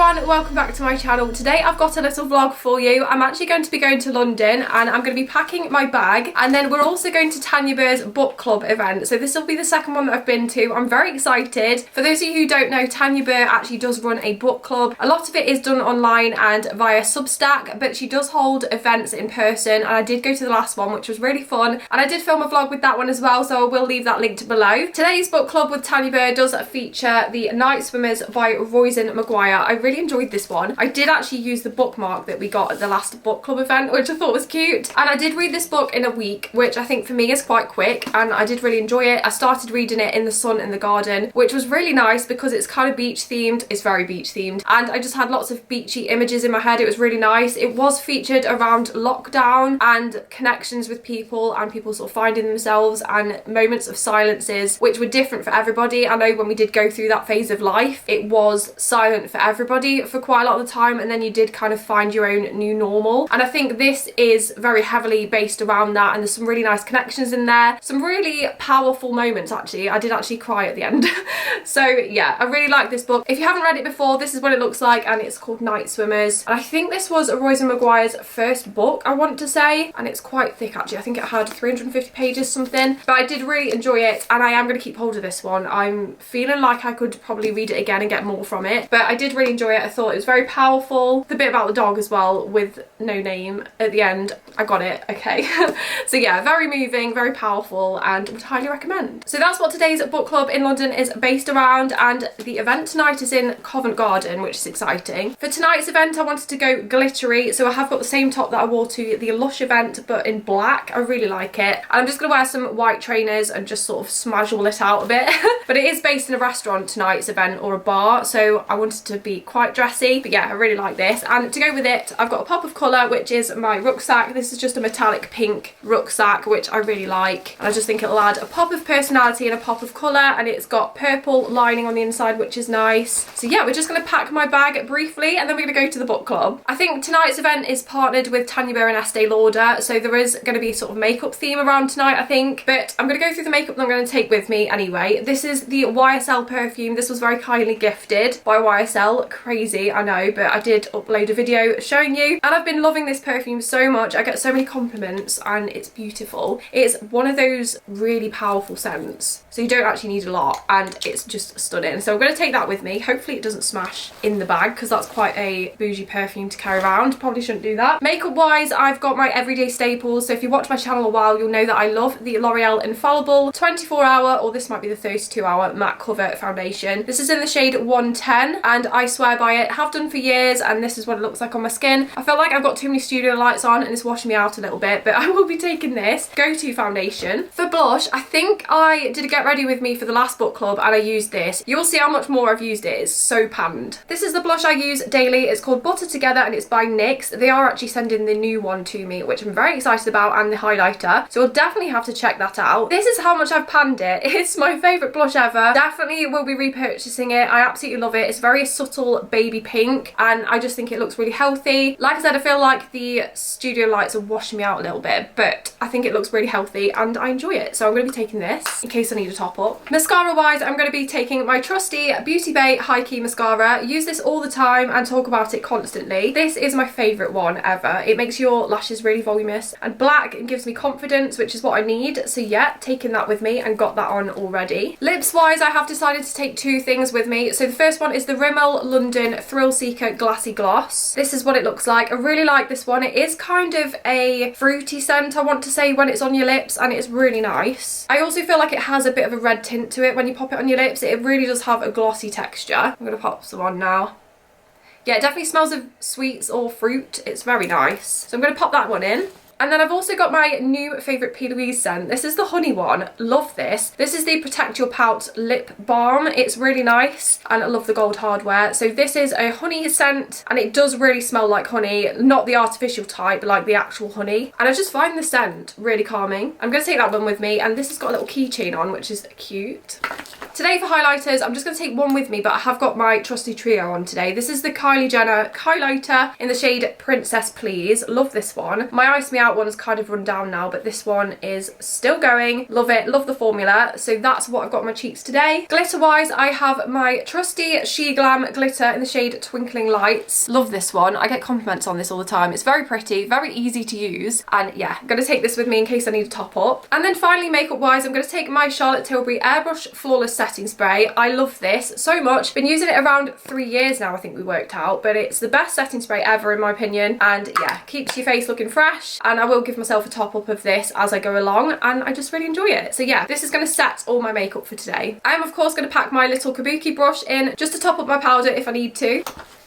everyone, welcome back to my channel. Today I've got a little vlog for you. I'm actually going to be going to London and I'm going to be packing my bag, and then we're also going to Tanya Burr's book club event. So this will be the second one that I've been to. I'm very excited. For those of you who don't know, Tanya Burr actually does run a book club. A lot of it is done online and via Substack, but she does hold events in person, and I did go to the last one, which was really fun, and I did film a vlog with that one as well, so I will leave that linked below. Today's book club with Tanya Burr does feature The Night Swimmers by Roisin Maguire. I really enjoyed this one. I did actually use the bookmark that we got at the last book club event, which I thought was cute, and I did read this book in a week, which I think for me is quite quick, and I did really enjoy it. I started reading it in the sun in the garden, which was really nice because it's kind of beach themed. It's very beach themed, and I just had lots of beachy images in my head. It was really nice. It was featured around lockdown and connections with people and people sort of finding themselves and moments of silences which were different for everybody. I know when we did go through that phase of life, it was silent for everybody for quite a lot of the time, and then you did kind of find your own new normal, and I think this is very heavily based around that, and there's some really nice connections in there, some really powerful moments. Actually, I did actually cry at the end. So yeah, I really like this book. If you haven't read it before, this is what it looks like, and it's called Night Swimmers, and I think this was Roisin Maguire's first book, I want to say, and it's quite thick actually. I think it had 350 pages something, but I did really enjoy it, and I am going to keep hold of this one. I'm feeling like I could probably read it again and get more from it, but I did really enjoy it. I thought it was very powerful. The bit about the dog as well with no name at the end, I got it, okay. So yeah, very moving, very powerful, and would highly recommend. So that's what today's book club in London is based around, and the event tonight is in Covent Garden, which is exciting. For tonight's event I wanted to go glittery, so I have got the same top that I wore to the Lush event but in black. I really like it, and I'm just going to wear some white trainers and just sort of smazzel it out a bit. But it is based in a restaurant, tonight's event, or a bar, so I wanted to be quite dressy, but yeah, I really like this. And to go with it, I've got a pop of colour, which is my rucksack. This is just a metallic pink rucksack, which I really like, and I just think it'll add a pop of personality and a pop of colour, and it's got purple lining on the inside, which is nice. So yeah, we're just going to pack my bag briefly, and then we're going to go to the book club. I think tonight's event is partnered with Tanya Burr Estée Lauder, so there is going to be sort of makeup theme around tonight, I think, but I'm going to go through the makeup that I'm going to take with me anyway. This is the YSL perfume. This was very kindly gifted by YSL. Crazy, I know, but I did upload a video showing you, and I've been loving this perfume so much. I get so many compliments, and it's beautiful. It's one of those really powerful scents, so you don't actually need a lot, and it's just stunning. So I'm going to take that with me. Hopefully it doesn't smash in the bag, because that's quite a bougie perfume to carry around. Probably shouldn't do that. Makeup wise, I've got my everyday staples. So if you watch my channel a while, you'll know that I love the L'Oreal Infallible 24 hour, or this might be the 32 hour matte cover foundation. This is in the shade 110, and I swear by it, have done for years, and this is what it looks like on my skin. I feel like I've got too many studio lights on and it's washing me out a little bit, but I will be taking this go-to foundation. For blush, I think I did a get ready with me for the last book club, and I used this. You'll see how much more I've used it. It's so panned. This is the blush I use daily. It's called Butter Together, and it's by NYX. They are actually sending the new one to me, which I'm very excited about, and the highlighter, so I'll definitely have to check that out. This is how much I've panned it. It's my favourite blush ever. Definitely will be repurchasing it. I absolutely love it. It's very subtle baby pink, and I just think it looks really healthy. Like I said, I feel like the studio lights are washing me out a little bit, but I think it looks really healthy and I enjoy it, so I'm going to be taking this in case I need a top up. Mascara wise, I'm going to be taking my trusty Beauty Bay High Key Mascara. Use this all the time and talk about it constantly. This is my favourite one ever. It makes your lashes really voluminous and black and gives me confidence, which is what I need. So yeah, taking that with me and got that on already. Lips wise, I have decided to take two things with me. So the first one is the Rimmel London Thrill Seeker Glassy Gloss. This is what it looks like. I really like this one. It is kind of a fruity scent, I want to say, when it's on your lips, and it's really nice. I also feel like it has a bit of a red tint to it when you pop it on your lips. It really does have a glossy texture. I'm going to pop some on now. Yeah, it definitely smells of sweets or fruit. It's very nice. So I'm going to pop that one in. And then I've also got my new favourite P. Louise scent. This is the honey one. Love this. This is the Protect Your Pout Lip Balm. It's really nice, and I love the gold hardware. So this is a honey scent, and it does really smell like honey. Not the artificial type, but like the actual honey. And I just find the scent really calming. I'm going to take that one with me, and this has got a little keychain on, which is cute. Today for highlighters, I'm just going to take one with me, but I have got my trusty trio on today. This is the Kylie Jenner highlighter in the shade Princess Please. Love this one. My Ice Me Out one's kind of run down now, but this one is still going. Love it. Love the formula. So that's what I've got on my cheeks today. Glitter wise, I have my trusty She Glam glitter in the shade Twinkling Lights. Love this one. I get compliments on this all the time. It's very pretty, very easy to use, and yeah, I'm going to take this with me in case I need a top up. And then finally, makeup wise, I'm going to take my Charlotte Tilbury Airbrush Flawless Setting Spray. I love this so much. Been using it around 3 years now, I think we worked out, but it's the best setting spray ever in my opinion, and yeah, keeps your face looking fresh. And I will give myself a top up of this as I go along, and I just really enjoy it. So yeah, this is going to set all my makeup for today. I am of course going to pack my little kabuki brush in just to top up my powder if I need to.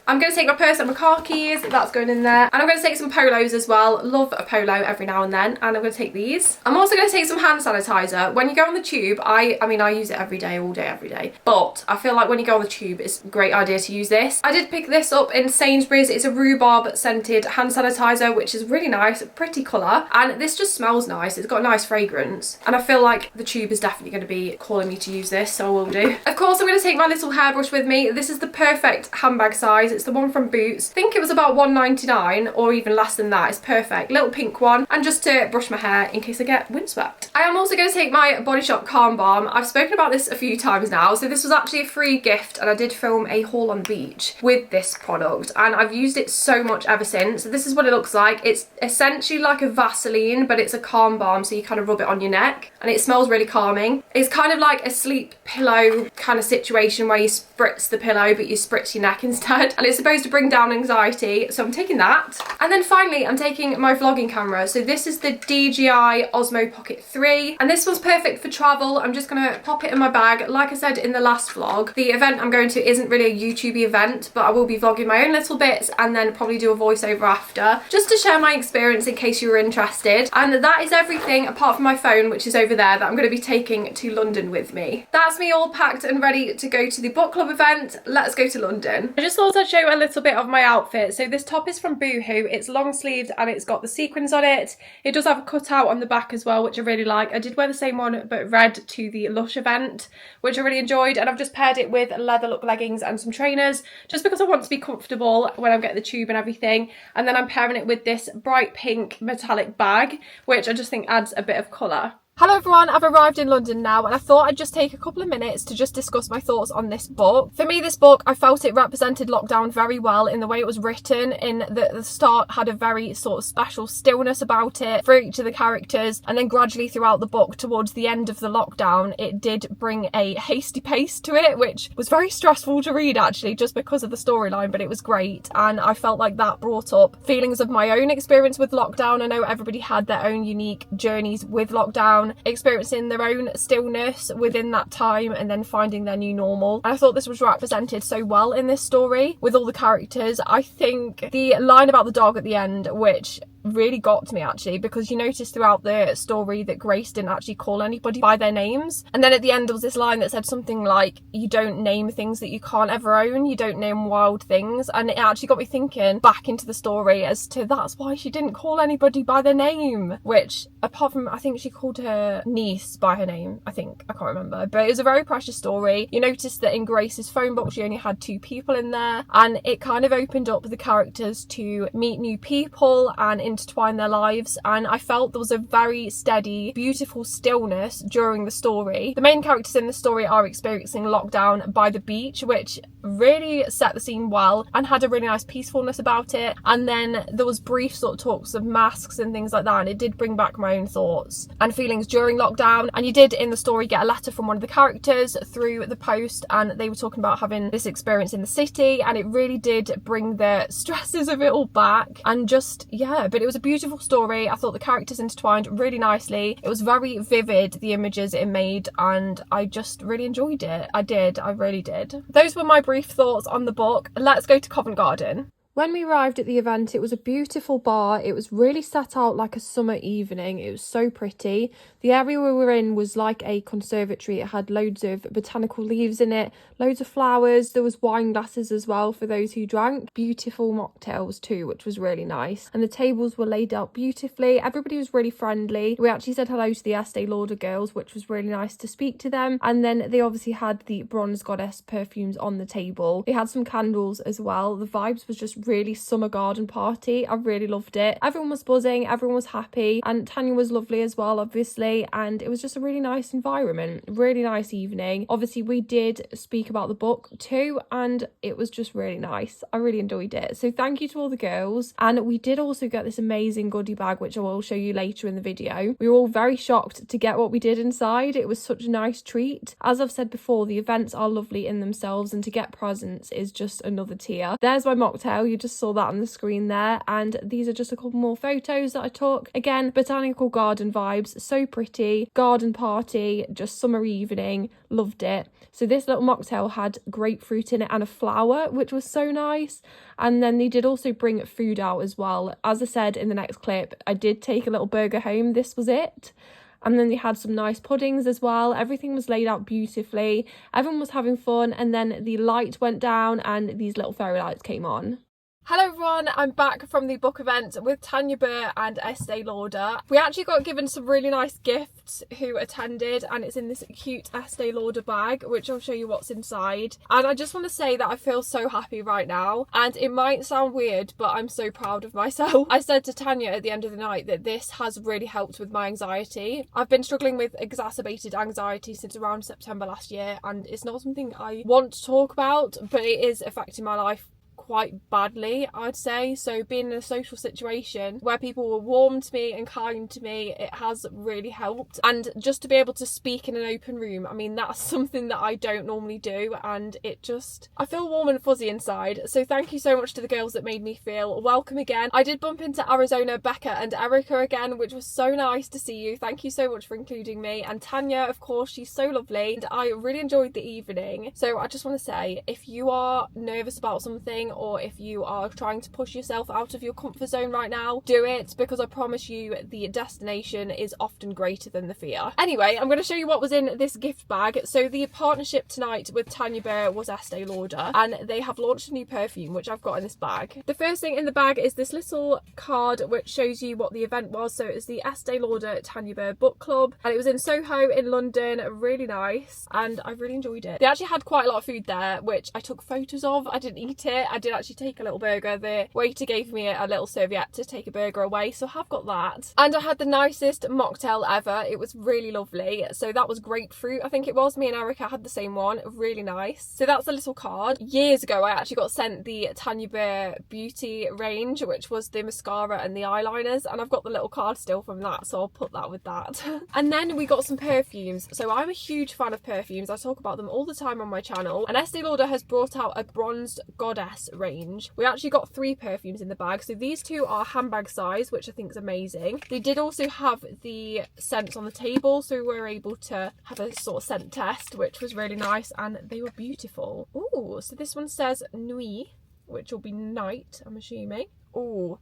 I'm going to take my purse and my car keys, that's going in there. And I'm going to take some polos as well. Love a polo every now and then. And I'm going to take these. I'm also going to take some hand sanitizer. When you go on the tube, I mean, I use it every day, all day, every day. But I feel like when you go on the tube, it's a great idea to use this. I did pick this up in Sainsbury's. It's a rhubarb scented hand sanitizer, which is really nice, pretty colour. And this just smells nice. It's got a nice fragrance. And I feel like the tube is definitely going to be calling me to use this, so I will do. Of course, I'm going to take my little hairbrush with me. This is the perfect handbag size. It's the one from Boots. I think it was about £1.99 or even less than that. It's perfect. Little pink one, and just to brush my hair in case I get windswept. I am also going to take my Body Shop Calm Balm. I've spoken about this a few times now. So this was actually a free gift, and I did film a haul on the beach with this product, and I've used it so much ever since. So this is what it looks like. It's essentially like a Vaseline, but it's a calm balm, so you kind of rub it on your neck, and it smells really calming. It's kind of like a sleep pillow kind of situation where you spritz the pillow, but you spritz your neck instead, and it's supposed to bring down anxiety, so I'm taking that. And then finally, I'm taking my vlogging camera. So this is the DJI Osmo Pocket 3, and this one's perfect for travel. I'm just gonna pop it in my bag. Like I said in the last vlog, the event I'm going to isn't really a YouTubey event, but I will be vlogging my own little bits and then probably do a voiceover after, just to share my experience in case you were interested. And that is everything apart from my phone, which is over there, that I'm going to be taking to London with me. That's me all packed and ready to go to the book club event. Let's go to London. I just thought I'd show a little bit of my outfit. So this top is from Boohoo. It's long sleeved and it's got the sequins on it. It does have a cutout on the back as well, which I really like. I did wear the same one but red to the Lush event, which I really enjoyed, and I've just paired it with leather look leggings and some trainers just because I want to be comfortable when I'm getting the tube and everything. And then I'm pairing it with this bright pink metallic bag, which I just think adds a bit of colour. Hello everyone, I've arrived in London now, and I thought I'd just take a couple of minutes to just discuss my thoughts on this book. For me, this book, I felt it represented lockdown very well in the way it was written, in that the start had a very sort of special stillness about it for each of the characters, and then gradually throughout the book, towards the end of the lockdown, it did bring a hasty pace to it, which was very stressful to read actually, just because of the storyline, but it was great. And I felt like that brought up feelings of my own experience with lockdown. I know everybody had their own unique journeys with lockdown, experiencing their own stillness within that time and then finding their new normal. And I thought this was represented so well in this story with all the characters. I think the line about the dog at the end, which really got to me actually, because you notice throughout the story that Grace didn't actually call anybody by their names, and then at the end there was this line that said something like, you don't name things that you can't ever own, you don't name wild things. And it actually got me thinking back into the story as to that's why she didn't call anybody by their name, which apart from I think she called her niece by her name, I can't remember, but it was a very precious story. You notice that in Grace's phone book she only had 2 people in there, and it kind of opened up the characters to meet new people and intertwine their lives. And I felt there was a very steady, beautiful stillness during the story. The main characters in the story are experiencing lockdown by the beach, which really set the scene well and had a really nice peacefulness about it. And then there was brief sort of talks of masks and things like that, and it did bring back my own thoughts and feelings during lockdown. And you did in the story get a letter from one of the characters through the post, and they were talking about having this experience in the city, and it really did bring the stresses of it all back. And just yeah, but it was a beautiful story. I thought the characters intertwined really nicely. It was very vivid, the images it made, and I just really enjoyed it. I really did. Those were my brief thoughts on the book. Let's go to Covent Garden. When we arrived at the event, it was a beautiful bar. It was really set out like a summer evening. It was so pretty. The area we were in was like a conservatory. It had loads of botanical leaves in it, loads of flowers. There was wine glasses as well for those who drank. Beautiful mocktails too, which was really nice. And the tables were laid out beautifully. Everybody was really friendly. We actually said hello to the Estée Lauder girls, which was really nice to speak to them. And then they obviously had the Bronze Goddess perfumes on the table. They had some candles as well. The vibes was just really summer garden party. I really loved it. Everyone was buzzing, everyone was happy, and Tanya was lovely as well, obviously, and it was just a really nice environment, really nice evening. Obviously we did speak about the book too, and it was just really nice. I really enjoyed it. So thank you to all the girls. And we did also get this amazing goodie bag, which I will show you later in the video. We were all very shocked to get what we did inside. It was such a nice treat. As I've said before, the events are lovely in themselves, and to get presents is just another tier. There's my mocktail. You just saw that on the screen there, and these are just a couple more photos that I took. Again, botanical garden vibes, so pretty, garden party, just summer evening, loved it. So this little mocktail had grapefruit in it and a flower, which was so nice. And then they did also bring food out as well. As I said in the next clip, I did take a little burger home. This was it. And then they had some nice puddings as well. Everything was laid out beautifully. Everyone was having fun, and then the light went down and these little fairy lights came on. Hello everyone, I'm back from the book event with Tanya Burr and Estée Lauder. We actually got given some really nice gifts who attended, and it's in this cute Estée Lauder bag, which I'll show you what's inside. And I just want to say that I feel so happy right now, and it might sound weird, but I'm so proud of myself. I said to Tanya at the end of the night that this has really helped with my anxiety. I've been struggling with exacerbated anxiety since around September last year, and it's not something I want to talk about, but it is affecting my life quite badly, I'd say. So being in a social situation where people were warm to me and kind to me, it has really helped. And just to be able to speak in an open room, I mean, that's something that I don't normally do, and it just, I feel warm and fuzzy inside. So thank you so much to the girls that made me feel welcome again. I did bump into Arizona, Becca and Erica again, which was so nice to see you. Thank you so much for including me. And Tanya, of course, she's so lovely, and I really enjoyed the evening. So I just want to say, if you are nervous about something, or if you are trying to push yourself out of your comfort zone right now, do it, because I promise you the destination is often greater than the fear. Anyway, I'm going to show you what was in this gift bag. So the partnership tonight with Tanya Burr was Estée Lauder, and they have launched a new perfume which I've got in this bag. The first thing in the bag is this little card which shows you what the event was. So it's the Estée Lauder Tanya Burr book club, and it was in Soho in London. Really nice, and I really enjoyed it. They actually had quite a lot of food there, which I took photos of. I didn't eat it. I did actually take a little burger. The waiter gave me a little serviette to take a burger away, so I have got that. And I had the nicest mocktail ever. It was really lovely. So that was grapefruit, I think it was. Me and Erica had the same one. Really nice. So that's a little card. Years ago I actually got sent the Tanya Burr beauty range, which was the mascara and the eyeliners, and I've got the little card still from that, so I'll put that with that. And then we got some perfumes. So I'm a huge fan of perfumes. I talk about them all the time on my channel, and Estée Lauder has brought out a Bronze Goddess range. We actually got 3 perfumes in the bag. So these 2 are handbag size, which I think is amazing. They did also have the scents on the table, so we were able to have a sort of scent test, which was really nice, and they were beautiful. Ooh, so this one says Nuit, which will be night, I'm assuming. Ooh,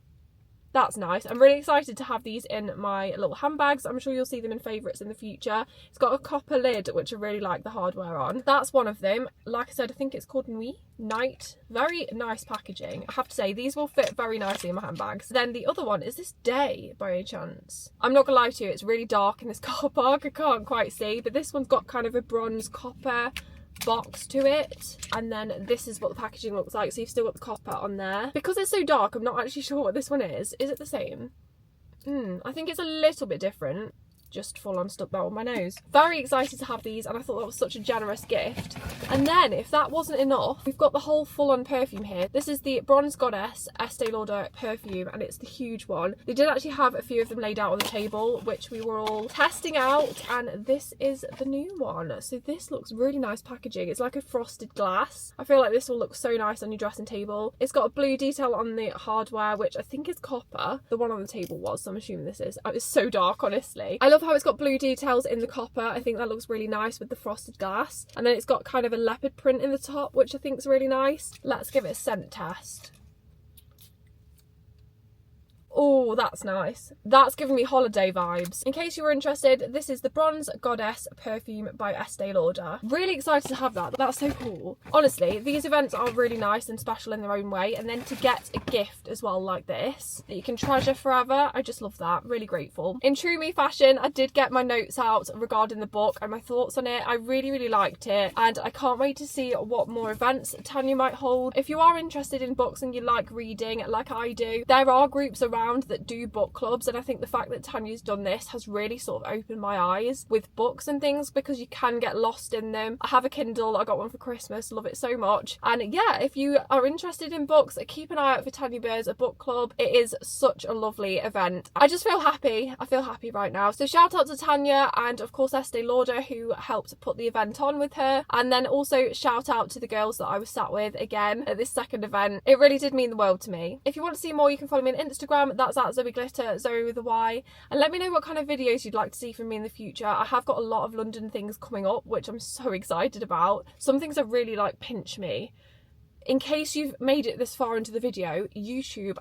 that's nice. I'm really excited to have these in my little handbags. I'm sure you'll see them in favourites in the future. It's got a copper lid, which I really like the hardware on. That's one of them. Like I said, I think it's called Nuit, night. Very nice packaging. I have to say, these will fit very nicely in my handbags. Then the other one, is this Day by any chance? I'm not gonna lie to you, it's really dark in this car park. I can't quite see, but this one's got kind of a bronze copper box to it, and then this is what the packaging looks like, so you've still got the copper on there. Because it's so dark, I'm not actually sure what this one is. Is it the same? I think it's a little bit different. Just full on stuck that on my nose. Very excited to have these, and I thought that was such a generous gift. And then, if that wasn't enough, we've got the whole full-on perfume here. This is the Bronze Goddess Estée Lauder perfume, and it's the huge one. They did actually have a few of them laid out on the table, which we were all testing out, and this is the new one. So this looks really nice packaging. It's like a frosted glass. I feel like this will look so nice on your dressing table. It's got a blue detail on the hardware, which I think is copper. The one on the table was, so I'm assuming this is. Oh, it's so dark, honestly. I love how it's got blue details in the copper. I think that looks really nice with the frosted glass, and then it's got kind of a leopard print in the top, which I think is really nice. Let's give it a scent test. Oh, that's nice. That's giving me holiday vibes. In case you were interested, this is the Bronze Goddess perfume by Estee Lauder. Really excited to have that. That's so cool. Honestly, these events are really nice and special in their own way, and then to get a gift as well like this that you can treasure forever, I just love that. Really grateful. In true me fashion, I did get my notes out regarding the book and my thoughts on it. I really liked it, and I can't wait to see what more events Tanya might hold. If you are interested in books and you like reading like I do, there are groups around that do book clubs, and I think the fact that Tanya's done this has really sort of opened my eyes with books and things, because you can get lost in them. I have a Kindle, I got one for Christmas, love it so much. And yeah, if you are interested in books, keep an eye out for Tanya Burr's book club. It is such a lovely event. I just feel happy. I feel happy right now. So shout out to Tanya, and of course Estee Lauder, who helped put the event on with her, and then also shout out to the girls that I was sat with again at this second event. It really did mean the world to me. If you want to see more, you can follow me on Instagram. That's at Zoe Glitter, Zoe with a Y, and let me know what kind of videos you'd like to see from me in the future. I have got a lot of London things coming up, which I'm so excited about. Some things are really like pinch me. In case you've made it this far into the video,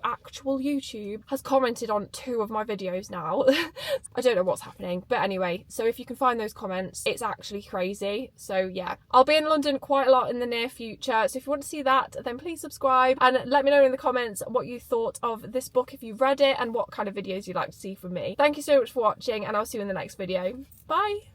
actual YouTube, has commented on 2 of my videos now. I don't know what's happening, but anyway, so if you can find those comments, it's actually crazy. So yeah, I'll be in London quite a lot in the near future, so if you want to see that, then please subscribe and let me know in the comments what you thought of this book if you've read it and what kind of videos you'd like to see from me. Thank you so much for watching, and I'll see you in the next video. Bye!